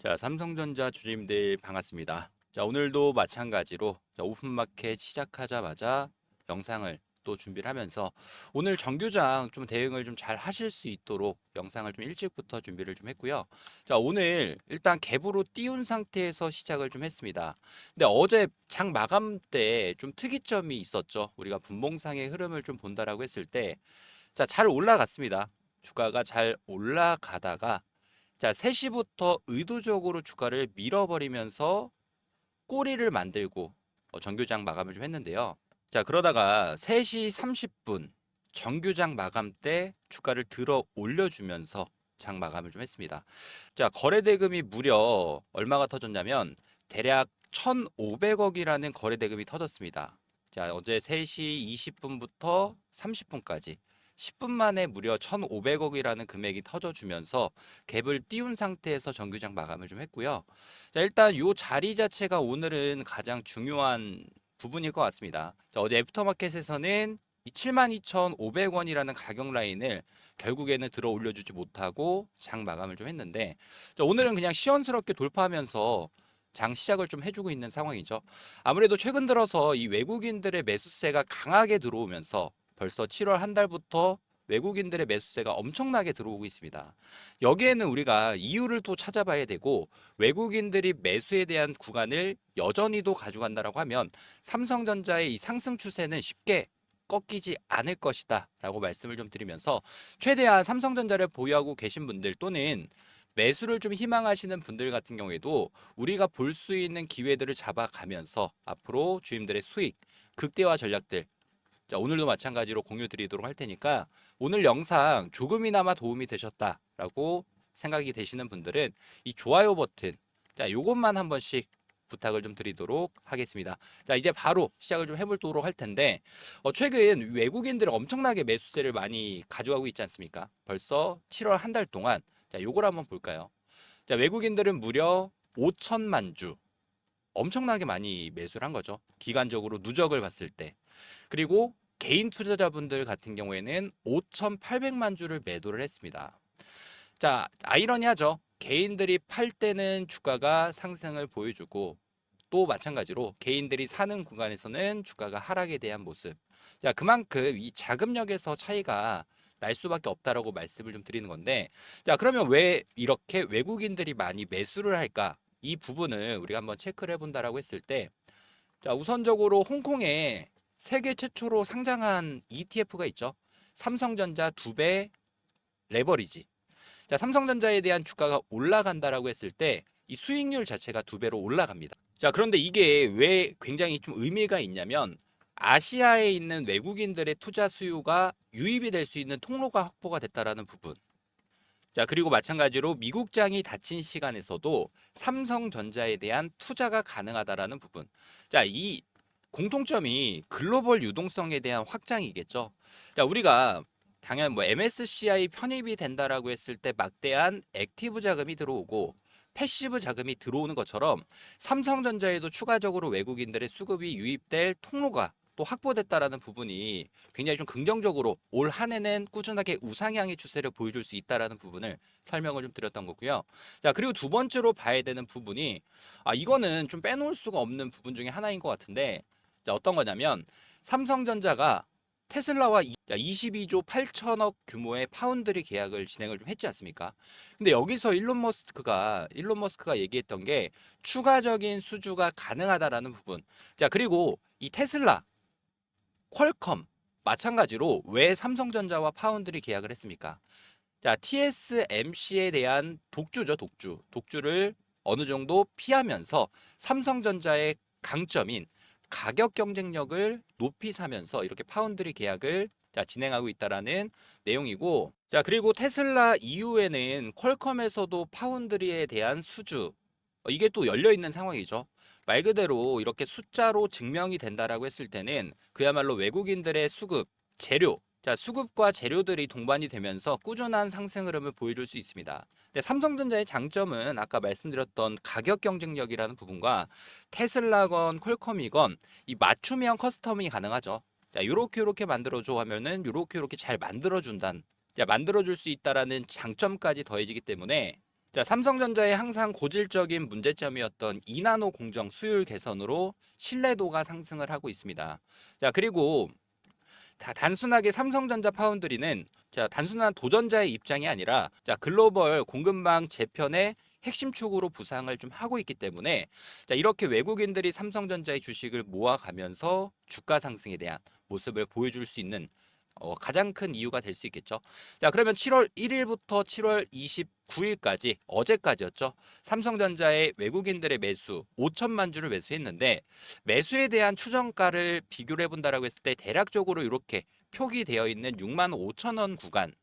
자, 삼성전자 주주님들 반갑습니다. 자, 오늘도 마찬가지로 오픈마켓 시작하자마자 영상을 또 준비를 하면서 오늘 정규장 좀 대응을 좀 잘 하실 수 있도록 영상을 좀 일찍부터 준비를 좀 했고요. 자, 오늘 일단 갭으로 띄운 상태에서 시작을 좀 했습니다. 근데 어제 장 마감 때 좀 특이점이 있었죠. 우리가 분봉상의 흐름을 좀 본다라고 했을 때, 자, 잘 올라갔습니다. 주가가 잘 올라가다가 자, 3시부터 의도적으로 주가를 밀어버리면서 꼬리를 만들고 정규장 마감을 좀 했는데요. 자, 그러다가 3시 30분 정규장 마감 때 주가를 들어 올려주면서 장 마감을 좀 했습니다. 자, 거래대금이 무려 얼마가 터졌냐면 대략 1,500억이라는 거래대금이 터졌습니다. 자, 어제 3시 20분부터 30분까지 10분 만에 무려 1,500억이라는 금액이 터져주면서 갭을 띄운 상태에서 정규장 마감을 좀 했고요. 자, 일단 요 자리 자체가 오늘은 가장 중요한 부분일 것 같습니다. 자, 어제 애프터마켓에서는 이 72,500원이라는 가격 라인을 결국에는 들어 올려주지 못하고 장 마감을 좀 했는데, 자, 오늘은 그냥 시원스럽게 돌파하면서 장 시작을 좀 해주고 있는 상황이죠. 아무래도 최근 들어서 이 외국인들의 매수세가 강하게 들어오면서 벌써 7월 한 달부터 외국인들의 매수세가 엄청나게 들어오고 있습니다. 여기에는 우리가 이유를 또 찾아봐야 되고, 외국인들이 매수에 대한 구간을 여전히도 가져간다라고 하면 삼성전자의 이 상승 추세는 쉽게 꺾이지 않을 것이다 라고 말씀을 좀 드리면서, 최대한 삼성전자를 보유하고 계신 분들 또는 매수를 좀 희망하시는 분들 같은 경우에도 우리가 볼 수 있는 기회들을 잡아가면서 앞으로 주임들의 수익 극대화 전략들, 자, 오늘도 마찬가지로 공유 드리도록 할 테니까 오늘 영상 조금이나마 도움이 되셨다라고 생각이 되시는 분들은 이 좋아요 버튼, 자, 요것만 한 번씩 부탁을 좀 드리도록 하겠습니다. 자, 이제 바로 시작을 좀 해보도록 할 텐데, 최근 외국인들이 엄청나게 매수세를 많이 가져가고 있지 않습니까? 벌써 7월 한 달 동안, 자, 요걸 한번 볼까요? 자, 외국인들은 무려 5천만 주, 엄청나게 많이 매수를 한 거죠. 기간적으로 누적을 봤을 때. 그리고 개인 투자자분들 같은 경우에는 5,800만 주를 매도를 했습니다. 자, 아이러니하죠. 개인들이 팔 때는 주가가 상승을 보여주고, 또 마찬가지로 개인들이 사는 구간에서는 주가가 하락에 대한 모습. 자, 그만큼 이 자금력에서 차이가 날 수밖에 없다라고 말씀을 좀 드리는 건데, 자, 그러면 왜 이렇게 외국인들이 많이 매수를 할까? 이 부분을 우리가 한번 체크를 해본다라고 했을 때, 자, 우선적으로 홍콩에 세계 최초로 상장한 ETF가 있죠. 삼성전자 2배 레버리지. 자, 삼성전자에 대한 주가가 올라간다라고 했을 때 이 수익률 자체가 2배로 올라갑니다. 자, 그런데 이게 왜 굉장히 좀 의미가 있냐면, 아시아에 있는 외국인들의 투자 수요가 유입이 될 수 있는 통로가 확보가 됐다라는 부분. 자, 그리고 마찬가지로 미국장이 닫힌 시간에서도 삼성전자에 대한 투자가 가능하다라는 부분. 자, 이 공통점이 글로벌 유동성에 대한 확장이겠죠. 자, 우리가 당연 뭐 MSCI 편입이 된다라고 했을 때 막대한 액티브 자금이 들어오고 패시브 자금이 들어오는 것처럼 삼성전자에도 추가적으로 외국인들의 수급이 유입될 통로가 또 확보됐다라는 부분이 굉장히 좀 긍정적으로 올 한 해는 꾸준하게 우상향의 추세를 보여줄 수 있다라는 부분을 설명을 좀 드렸던 거고요. 자, 그리고 두 번째로 봐야 되는 부분이, 이거는 좀 빼놓을 수가 없는 부분 중에 하나인 것 같은데, 자, 어떤 거냐면 삼성전자가 테슬라와 22조 8천억 규모의 파운드리 계약을 진행을 좀 했지 않습니까? 근데 여기서 일론 머스크가 얘기했던 게 추가적인 수주가 가능하다라는 부분. 자, 그리고 이 테슬라, 퀄컴 마찬가지로 왜 삼성전자와 파운드리 계약을 했습니까? 자, TSMC에 대한 독주죠, 독주. 독주를 어느 정도 피하면서 삼성전자의 강점인 가격 경쟁력을 높이 사면서 이렇게 파운드리 계약을 자, 진행하고 있다라는 내용이고, 자, 그리고 테슬라 이후에는 퀄컴에서도 파운드리에 대한 수주, 이게 또 열려 있는 상황이죠. 말 그대로 이렇게 숫자로 증명이 된다라고 했을 때는 그야말로 외국인들의 수급, 재료, 자, 수급과 재료들이 동반이 되면서 꾸준한 상승 흐름을 보여줄 수 있습니다. 근데 삼성전자의 장점은 아까 말씀드렸던 가격 경쟁력이라는 부분과 테슬라건 퀄컴이건 이 맞춤형 커스텀이 가능하죠. 자, 요렇게 만들어줘 하면은 요렇게 잘 만들어준단, 자, 만들어줄 수 있다라는 장점까지 더해지기 때문에 자, 삼성전자의 항상 고질적인 문제점이었던 2나노 공정 수율 개선으로 신뢰도가 상승을 하고 있습니다. 자, 그리고 단순하게 삼성전자 파운드리는 자, 단순한 도전자의 입장이 아니라 자, 글로벌 공급망 재편의 핵심 축으로 부상을 좀 하고 있기 때문에 자, 이렇게 외국인들이 삼성전자의 주식을 모아가면서 주가 상승에 대한 모습을 보여줄 수 있는 가장 큰 이유가 될 수 있겠죠. 자, 그러면 7월 1일부터 7월 29일까지 어제까지였죠. 삼성전자의 외국인들의 매수 5천만 주를 매수했는데 매수에 대한 추정가를 비교를 해본다라고 했을 때 대략적으로 이렇게 표기되어 있는 6만 5천 원 구간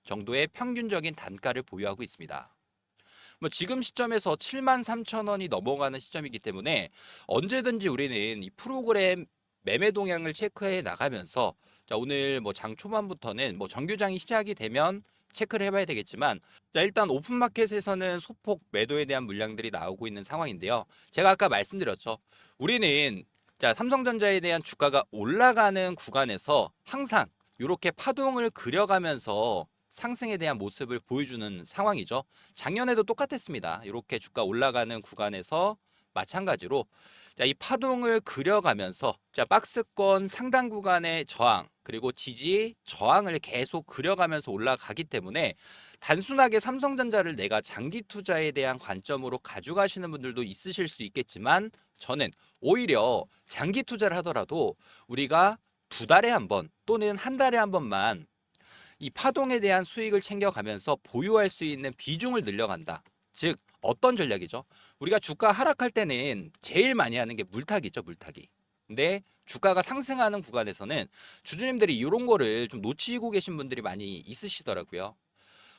정도의 평균적인 단가를 보유하고 있습니다. 뭐 지금 시점에서 7만 3천 원이 넘어가는 시점이기 때문에 언제든지 우리는 이 프로그램 매매 동향을 체크해 나가면서 자, 오늘 뭐 장 초반부터는 뭐 정규장이 시작이 되면 체크를 해봐야 되겠지만 자, 일단 오픈마켓에서는 소폭 매도에 대한 물량들이 나오고 있는 상황인데요. 제가 아까 말씀드렸죠. 우리는 자, 삼성전자에 대한 주가가 올라가는 구간에서 항상 이렇게 파동을 그려가면서 상승에 대한 모습을 보여주는 상황이죠. 작년에도 똑같았습니다. 이렇게 주가 올라가는 구간에서 마찬가지로 자, 이 파동을 그려가면서 자, 박스권 상단 구간의 저항 그리고 지지 저항을 계속 그려가면서 올라가기 때문에 단순하게 삼성전자를 내가 장기 투자에 대한 관점으로 가져가시는 분들도 있으실 수 있겠지만 저는 오히려 장기 투자를 하더라도 우리가 두 달에 한 번 또는 한 달에 한 번만 이 파동에 대한 수익을 챙겨가면서 보유할 수 있는 비중을 늘려간다. 즉 어떤 전략이죠? 우리가 주가 하락할 때는 제일 많이 하는 게 물타기죠, 물타기. 근데 주가가 상승하는 구간에서는 주주님들이 이런 거를 좀 놓치고 계신 분들이 많이 있으시더라고요.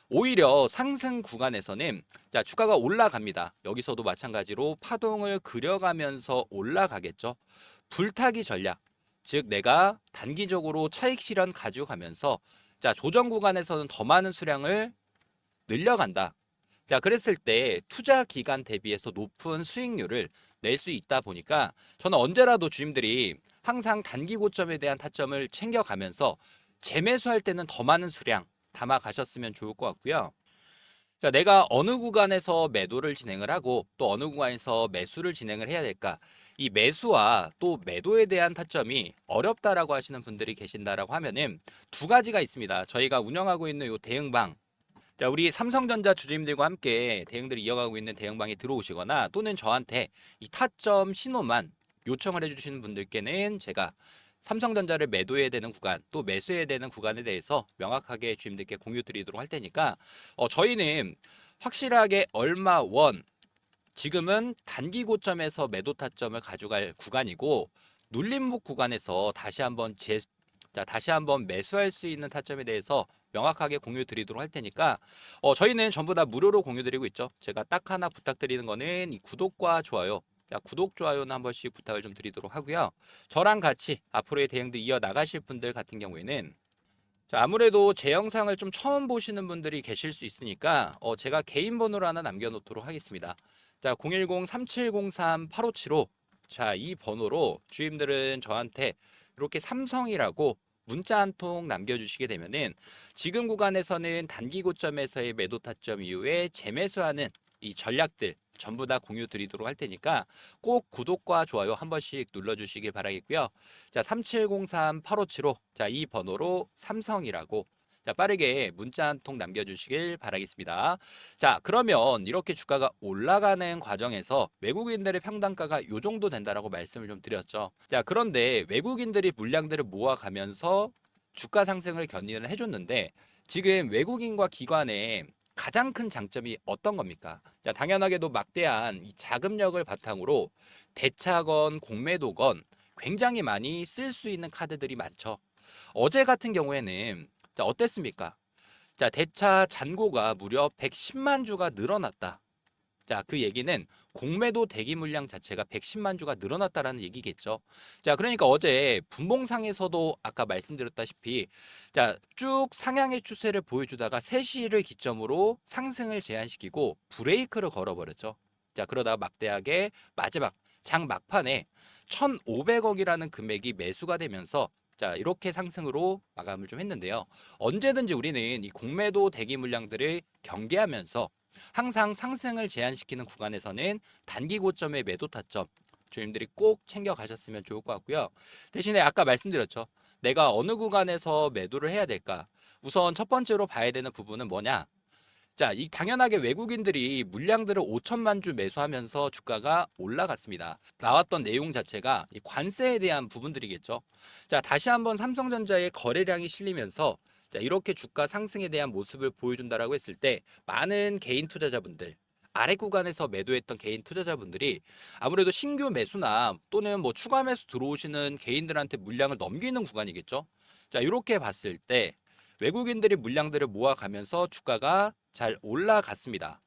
오히려 상승 구간에서는 자, 주가가 올라갑니다. 여기서도 마찬가지로 파동을 그려가면서 올라가겠죠. 불타기 전략. 즉 내가 단기적으로 차익 실현 가져가면서 자, 조정 구간에서는 더 많은 수량을 늘려간다. 자, 그랬을 때 투자 기간 대비해서 높은 수익률을 낼 수 있다 보니까 저는 언제라도 주님들이 항상 단기 고점에 대한 타점을 챙겨가면서 재매수할 때는 더 많은 수량 담아 가셨으면 좋을 것 같고요. 자, 내가 어느 구간에서 매도를 진행을 하고 또 어느 구간에서 매수를 진행을 해야 될까? 이 매수와 또 매도에 대한 타점이 어렵다라고 하시는 분들이 계신다라고 하면은 두 가지가 있습니다. 저희가 운영하고 있는 요 대응방. 자, 우리 삼성전자 주주님들과 함께 대응들을 이어가고 있는 대응방에 들어오시거나 또는 저한테 이 타점 신호만 요청을 해주시는 분들께는 제가 삼성전자를 매도해야 되는 구간 또 매수해야 되는 구간에 대해서 명확하게 주님들께 공유 드리도록 할 테니까 저희는 확실하게 얼마 원 지금은 단기 고점에서 매도 타점을 가져갈 구간이고 눌림목 구간에서 다시 한번 매수할 수 있는 타점에 대해서 명확하게 공유 드리도록 할 테니까 저희는 전부 다 무료로 공유 드리고 있죠. 제가 딱 하나 부탁드리는 거는 이 구독과 좋아요. 자, 구독, 좋아요는 한 번씩 부탁을 좀 드리도록 하고요. 저랑 같이 앞으로의 대응들 이어 나가실 분들 같은 경우에는 자, 아무래도 제 영상을 좀 처음 보시는 분들이 계실 수 있으니까 제가 개인 번호로 하나 남겨놓도록 하겠습니다. 자, 010-3703-8575 자, 이 번호로 주임들은 저한테 이렇게 삼성이라고 문자 한 통 남겨주시게 되면은 지금 구간에서는 단기 고점에서의 매도 타점 이후에 재매수하는 이 전략들 전부 다 공유 드리도록 할 테니까 꼭 구독과 좋아요 한 번씩 눌러주시길 바라겠고요. 자, 3703-8575 자, 이 번호로 삼성이라고 자, 빠르게 문자 한 통 남겨주시길 바라겠습니다. 자, 그러면 이렇게 주가가 올라가는 과정에서 외국인들의 평단가가 요 정도 된다라고 말씀을 좀 드렸죠. 자, 그런데 외국인들이 물량들을 모아가면서 주가 상승을 견인을 해줬는데 지금 외국인과 기관의 가장 큰 장점이 어떤 겁니까? 자, 당연하게도 막대한 이 자금력을 바탕으로 대차건 공매도건 굉장히 많이 쓸 수 있는 카드들이 많죠. 어제 같은 경우에는 자, 어땠습니까? 자, 대차 잔고가 무려 110만 주가 늘어났다. 자, 그 얘기는 공매도 대기 물량 자체가 110만 주가 늘어났다라는 얘기겠죠. 자, 그러니까 어제 분봉상에서도 아까 말씀드렸다시피 자, 쭉 상향의 추세를 보여주다가 3시를 기점으로 상승을 제한시키고 브레이크를 걸어버렸죠. 자, 그러다 막대하게 마지막 장 막판에 1,500억이라는 금액이 매수가 되면서 자, 이렇게 상승으로 마감을 좀 했는데요. 언제든지 우리는 이 공매도 대기 물량들을 경계하면서 항상 상승을 제한시키는 구간에서는 단기 고점의 매도 타점 주님들이 꼭 챙겨 가셨으면 좋을 것 같고요. 대신에 아까 말씀드렸죠. 내가 어느 구간에서 매도를 해야 될까? 우선 첫 번째로 봐야 되는 부분은 뭐냐? 자, 이 당연하게 외국인들이 물량들을 5천만 주 매수하면서 주가가 올라갔습니다. 나왔던 내용 자체가 이 관세에 대한 부분들이겠죠. 자, 다시 한번 삼성전자의 거래량이 실리면서 자, 이렇게 주가 상승에 대한 모습을 보여준다라고 했을 때 많은 개인 투자자분들 아래 구간에서 매도했던 개인 투자자분들이 아무래도 신규 매수나 또는 뭐 추가 매수 들어오시는 개인들한테 물량을 넘기는 구간이겠죠. 자, 이렇게 봤을 때 외국인들이 물량들을 모아가면서 주가가 잘 올라갔습니다.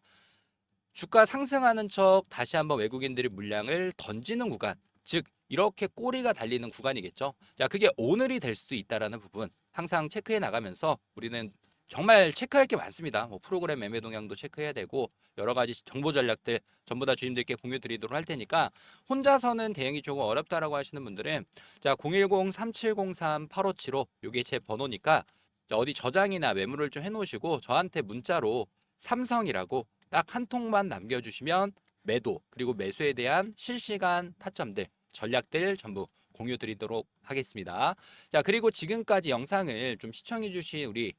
주가 상승하는 척 다시 한번 외국인들이 물량을 던지는 구간, 즉 이렇게 꼬리가 달리는 구간이겠죠. 자, 그게 오늘이 될 수도 있다라는 부분 항상 체크해 나가면서 우리는 정말 체크할 게 많습니다. 뭐 프로그램 매매 동향도 체크해야 되고 여러 가지 정보 전략들 전부 다 주님들께 공유 드리도록 할 테니까 혼자서는 대응이 조금 어렵다라고 하시는 분들은 자 010-3703-8575 요게 제 번호니까 어디 저장이나 메모를 좀 해놓으시고 저한테 문자로 삼성이라고 딱 한 통만 남겨주시면 매도 그리고 매수에 대한 실시간 타점들 전략들 전부 공유 드리도록 하겠습니다. 자, 그리고 지금까지 영상을 좀 시청해 주신 우리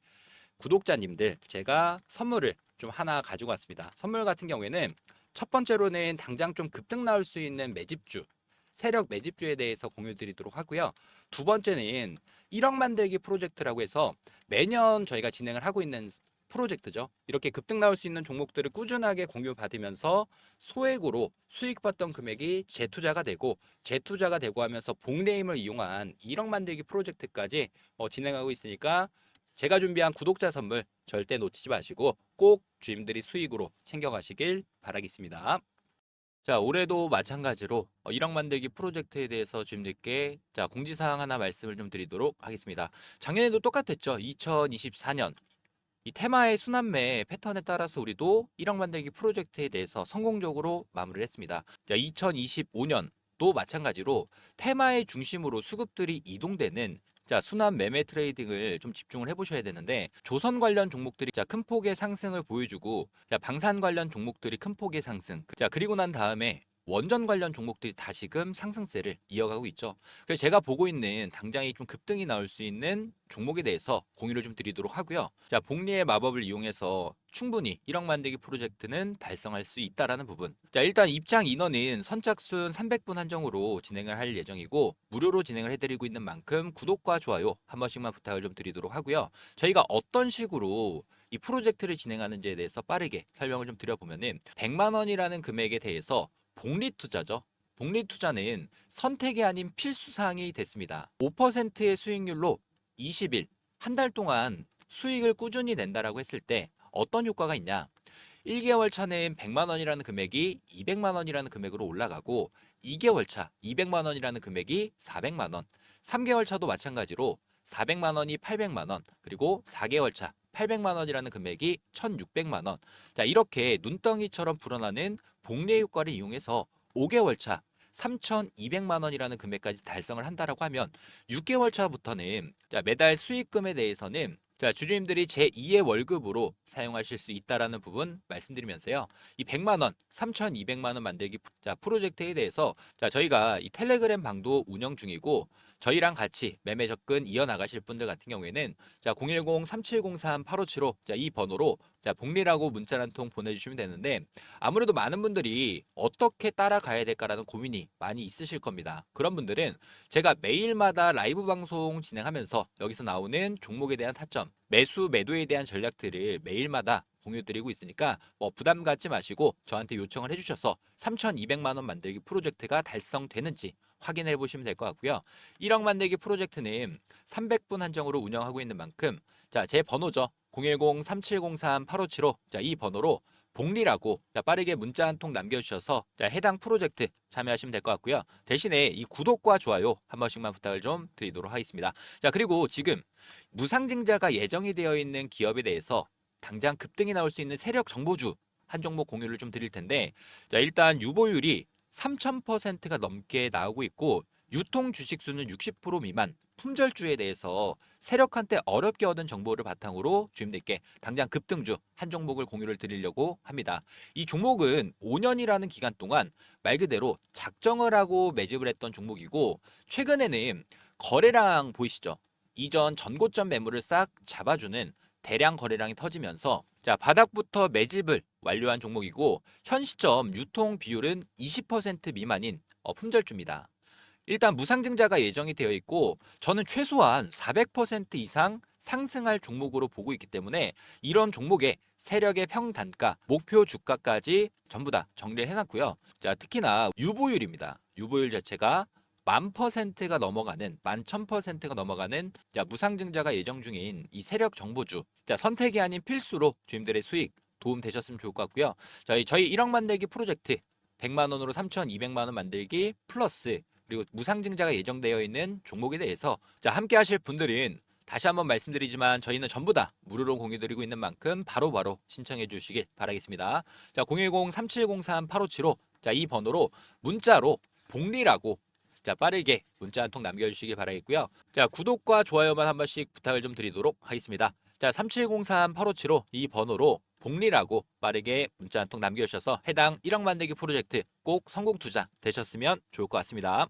구독자님들 제가 선물을 좀 하나 가지고 왔습니다. 선물 같은 경우에는 첫 번째로는 당장 좀 급등 나올 수 있는 매집주 세력 매집주에 대해서 공유 드리도록 하고요. 두 번째는 1억 만들기 프로젝트라고 해서 매년 저희가 진행을 하고 있는 프로젝트죠. 이렇게 급등 나올 수 있는 종목들을 꾸준하게 공유받으면서 소액으로 수익 봤던 금액이 재투자가 되고 재투자가 되고 하면서 복레임을 이용한 1억 만들기 프로젝트까지 진행하고 있으니까 제가 준비한 구독자 선물 절대 놓치지 마시고 꼭 주임들이 수익으로 챙겨가시길 바라겠습니다. 자, 올해도 마찬가지로 1억 만들기 프로젝트에 대해서 주임들께 자, 공지사항 하나 말씀을 좀 드리도록 하겠습니다. 작년에도 똑같았죠. 2024년 이 테마의 순환매 패턴에 따라서 우리도 1억 만들기 프로젝트에 대해서 성공적으로 마무리를 했습니다. 자, 2025년도 마찬가지로 테마의 중심으로 수급들이 이동되는 자, 순환 매매 트레이딩을 좀 집중을 해보셔야 되는데 조선 관련 종목들이 자, 큰 폭의 상승을 보여주고 자, 방산 관련 종목들이 큰 폭의 상승 자, 그리고 난 다음에 원전 관련 종목들이 다시금 상승세를 이어가고 있죠. 그래서 제가 보고 있는 당장이 좀 급등이 나올 수 있는 종목에 대해서 공유를 좀 드리도록 하고요. 자, 복리의 마법을 이용해서 충분히 1억 만들기 프로젝트는 달성할 수 있다라는 부분. 자, 일단 입장 인원은 선착순 300분 한정으로 진행을 할 예정이고 무료로 진행을 해드리고 있는 만큼 구독과 좋아요 한 번씩만 부탁을 좀 드리도록 하고요. 저희가 어떤 식으로 이 프로젝트를 진행하는지에 대해서 빠르게 설명을 좀 드려보면은 100만 원이라는 금액에 대해서 복리 투자죠. 복리 투자는 선택이 아닌 필수 사항이 됐습니다. 5%의 수익률로 20일, 한 달 동안 수익을 꾸준히 낸다라고 했을 때 어떤 효과가 있냐? 1개월 차는 100만 원이라는 금액이 200만 원이라는 금액으로 올라가고 2개월 차 200만 원이라는 금액이 400만 원, 3개월 차도 마찬가지로 400만 원이 800만 원, 그리고 4개월 차 800만 원이라는 금액이 1,600만 원. 자, 이렇게 눈덩이처럼 불어나는 복리 효과를 이용해서 5개월 차 3,200만 원이라는 금액까지 달성을 한다라고 하면 6개월 차부터는 자, 매달 수익금에 대해서는 자, 주주님들이 제2의 월급으로 사용하실 수 있다라는 부분 말씀드리면서요. 이 100만 원, 3,200만 원 만들기 자, 프로젝트에 대해서 자, 저희가 이 텔레그램 방도 운영 중이고 저희랑 같이 매매 접근 이어나가실 분들 같은 경우에는 자, 010-3703-8575 자, 이 번호로 자, 복리라고 문자 한 통 보내주시면 되는데 아무래도 많은 분들이 어떻게 따라가야 될까라는 고민이 많이 있으실 겁니다. 그런 분들은 제가 매일마다 라이브 방송 진행하면서 여기서 나오는 종목에 대한 타점, 매수, 매도에 대한 전략들을 매일마다 공유드리고 있으니까 부담 갖지 마시고 저한테 요청을 해주셔서 3,200만 원 만들기 프로젝트가 달성되는지 확인해 보시면 될 것 같고요. 1억 만들기 프로젝트는 300분 한정으로 운영하고 있는 만큼 자, 제 번호죠. 010-3703-8575 자, 이 번호로 복리라고 자, 빠르게 문자 한 통 남겨주셔서 자, 해당 프로젝트 참여하시면 될 것 같고요. 대신에 이 구독과 좋아요 한 번씩만 부탁을 좀 드리도록 하겠습니다. 자, 그리고 지금 무상증자가 예정이 되어 있는 기업에 대해서 당장 급등이 나올 수 있는 세력 정보주 한 종목 공유를 좀 드릴 텐데 자, 일단 유보율이 3,000%가 넘게 나오고 있고 유통 주식 수는 60% 미만 품절주에 대해서 세력한테 어렵게 얻은 정보를 바탕으로 주임들께 당장 급등주 한 종목을 공유를 드리려고 합니다. 이 종목은 5년이라는 기간 동안 말 그대로 작정을 하고 매집을 했던 종목이고 최근에는 거래량 보이시죠? 이전 전고점 매물을 싹 잡아주는 대량 거래량이 터지면서 자 바닥부터 매집을 완료한 종목이고 현 시점 유통 비율은 20% 미만인 품절주입니다. 일단 무상증자가 예정이 되어 있고 저는 최소한 400% 이상 상승할 종목으로 보고 있기 때문에 이런 종목의 세력의 평단가, 목표 주가까지 전부 다 정리를 해놨고요. 자, 특히나 유보율입니다. 유보율 자체가 1000%가 넘어가는 11,000%가 넘어가는 자, 무상증자가 예정 중인 이 세력 정보주 자, 선택이 아닌 필수로 주임들의 수익 도움 되셨으면 좋을 것 같고요. 저희 1억 만들기 프로젝트 100만 원으로 3,200만 원 만들기 플러스 그리고 무상증자가 예정되어 있는 종목에 대해서 자 함께 하실 분들은 다시 한번 말씀드리지만 저희는 전부 다 무료로 공유드리고 있는 만큼 바로바로 신청해 주시길 바라겠습니다. 자 010-3703-8575 자 이 번호로 문자로 복리라고 자 빠르게 문자 한 통 남겨주시길 바라겠고요. 자 구독과 좋아요만 한 번씩 부탁을 좀 드리도록 하겠습니다. 자 3703-8575 이 번호로 복리라고 빠르게 문자 한 통 남겨주셔서 해당 1억 만들기 프로젝트 꼭 성공 투자 되셨으면 좋을 것 같습니다.